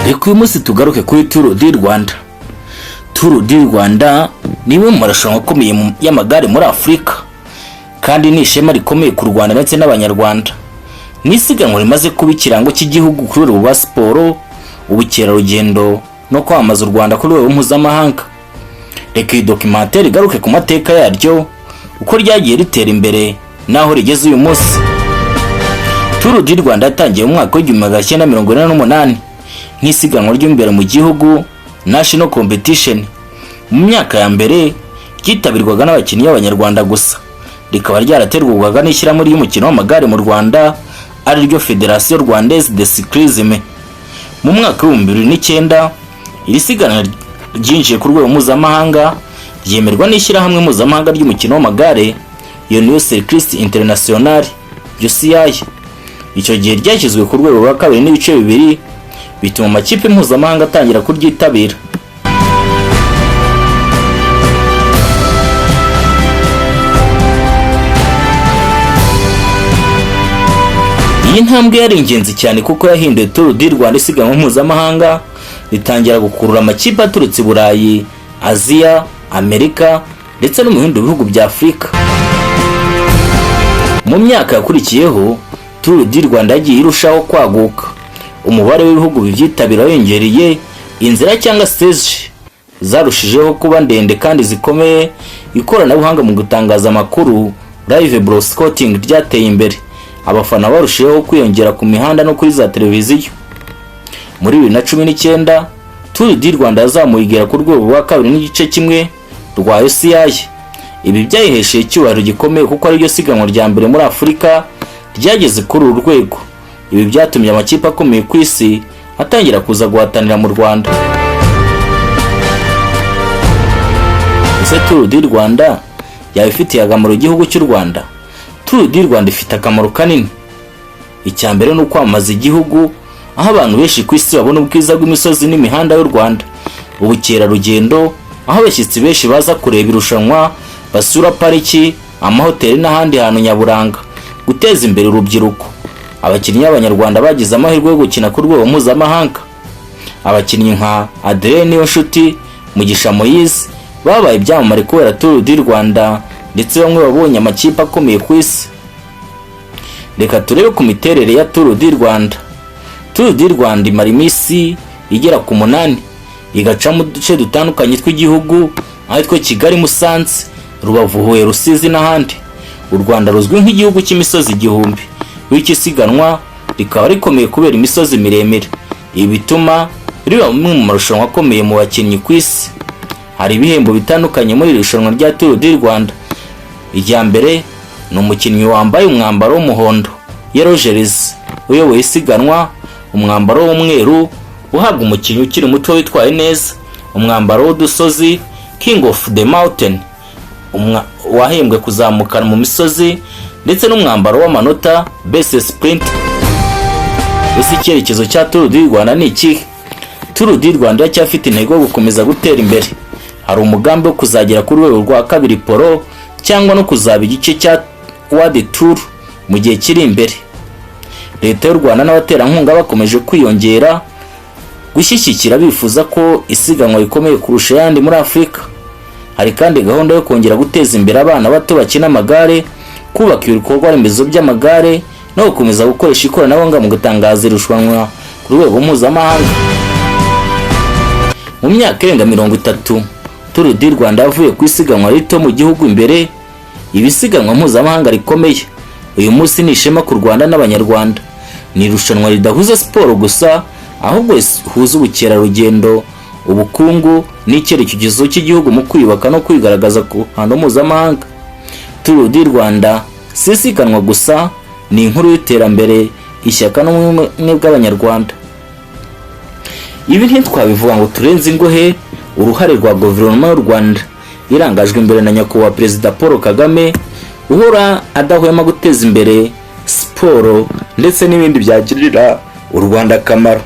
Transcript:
Reka uyu munsi tugaruke kuri Tour du Rwanda. Tour du Rwanda ni imwe mu marushanwa akomeye y'amagare muri Afurika kandi ni ishema rikomeye ku Rwanda ndetse n'abanyarwanda. Ni isiganwa rimaze kuba ikirango cy'igihugu kuri rwa siporo, ubukerarugendo no kwamamaza u Rwanda kuri Rwego Mpuzamahanga. Reka iyi documentaire igaruke ku mateka yaryo, uko ryagiye ritera imbere naho rigeze uyu munsi. Tour du Rwanda yatangiye mu mwaka w'1948 nk'isiganwa ry'imbere mu gihugu, national competition. Mu myaka ya mbere ryitabirwaga n'abakinnyi b'abanyarwanda gusa, rikaba ryaraterwaga n'ishyirahamwe ry'umukino w'amagare mu Rwanda ari ryo Fédération Rwandaise de Cyclisme. Mu mwaka wa 2009 iri siganwa ryinjiye ku rwego mpuzamahanga, ryemerwa n'ishyirahamwe mpuzamahanga ry'umukino w'amagare Union Cycliste Internationale (UCI). Icyo gihe ryashyizwe ku rwego rwa kabiri n'ibice bibiri, bituma amakipe mpuzamahanga atangira kuryitabira. Iyi ntambwe yari ingenzi cyane kuko yahinduye Tour du Rwanda isiganwa mpuzamahanga, ritangira gukurura amakipe aturutse i Burayi, Aziya, Amerika ndetse no mu bindi bihugu bya Afurika. Mu myaka yakurikiyeho Tour du Rwanda yagiye irushaho kwaguka, umubare w'ibihugu bivyitabira wiyongereye, inzira cyangwa stage zarushijeho kuba ndende kandi zikomeye, ikoranabuhanga mu gutangaza amakuru live broadcasting ryateye imbere, abafana barushijeho kwiyongera ku mihanda no kuri za televiziyo. Muri 2019 Tour du Rwanda yazamuye igera ku rwego rwa kabiri n'igice kimwe rwa UCI. Ibi byayihesheye icyubahiro gikomeye kuko ari ryo siganwa rya mbere muri Afurika ryageze kuri uru rwego. Ibi byatumye amakipe akomeye ku isi atangira kuza guhatanira mu Rwanda. Ese Tour du Rwanda yabifitiye akamaro igihugu cy'u Rwanda? Tour du Rwanda ifite akamaro kanini. Icya mbere ni ukwamamaza igihugu, aho abantu benshi ku isi babona ubwiza bw'imisozi n'imihanda y'u Rwanda. Ubukerarugendo, aho abashyitsi benshi baza kureba irushanwa, basura pariki, amahoteli n'ahandi hantu nyaburanga. Guteza imbere urubyiruko, abakinnyi b'abanyarwanda bagize amahirwe yo gukina ku rwego mpuzamahanga. Abakinnyi nka Niyonshuti, Mugisha Moise babaye ibyamamare kubera Tour du Rwanda, ndetse bamwe babonye amakipe akomeye ku isi. Reka turebe ku miterere ya Tour du Rwanda. Tour du Rwanda imara iminsi igera ku 8, igaca mu duce dutandukanye tw'igihugu, aho two Kigali, Musanze, Rubavu, Huye, Rusizi n'ahandi. U Rwanda ruzwi nk'igihugu cy'imisozi igihumbi, w'iki siganwa rikaba rikomeye kubera imisozi miremire. Ibi bituma riba umwe mu marushanwa akomeye mu bakinnyi ku isi. Hari ibihembo bitandukanye muri irushanwa rya Tour du Rwanda. Ijya mbere ni umukinnyi wambaye umwambaro w'umuhondo, yellow jersey, uyoboye isiganwa, umwambaro w'umweru uhabwa umukinnyi ukiri muto witwaye neza, umwambaro w'udusozi, King of the Mountain, wahembwe kuzamuka mu misozi, ndetse n'umwambaro w'amanota, best sprint. Ese icyerekezo cya Tour du Rwanda ni iki? Tour du Rwanda cyafite intego yo gukomeza gutera imbere. Hari umugambi wo kuzagera ku rwego rwa kabiri poro, cyangwa no kuzaba igice cya World Tour mu gihe kiri imbere. Leta y'u Rwanda n'abaterankunga bakomeje kwiyongera, gushyigikira bifuza ko isiganwa rikomeye kurusha yandi muri Afurika. Hari kandi gahunda yo kongera guteza imbere abana bato bakina amagare, kubaka ibikorwa remezo by'amagare no gukomeza gukoresha ikoranabuhanga mu gutangaza irushanwa ku rwego mpuzamahanga. Mu myaka irenga 30 Tour du Rwanda yavuye ku isiganwa rito mu gihugu imbere ibisiganwa mpuzamahanga rikomeye. Uyu munsi ni ishema ku Rwanda n'abanyarwanda. Ni irushanwa ridahuza siporo gusa, ahubwo rihuza ubukerarugendo, ubukungu n'icyerekezo cy'igihugu mu kwiyubaka no kwigaragaza ku ruhando mpuzamahanga. Tour du Rwanda si isiganwa gusa, ni inkuru y'iterambere, ishyaka n'ubumwe bw'abanyarwanda. Ibi ntitwabivuga ngo turenze ingohe uruhare rwa guverinoma y'u Rwanda irangajwe imbere na nyakubahwa Perezida Paul Kagame, uhora adahwema guteza imbere siporo ndetse n'ibindi byagirira u Rwanda akamaro.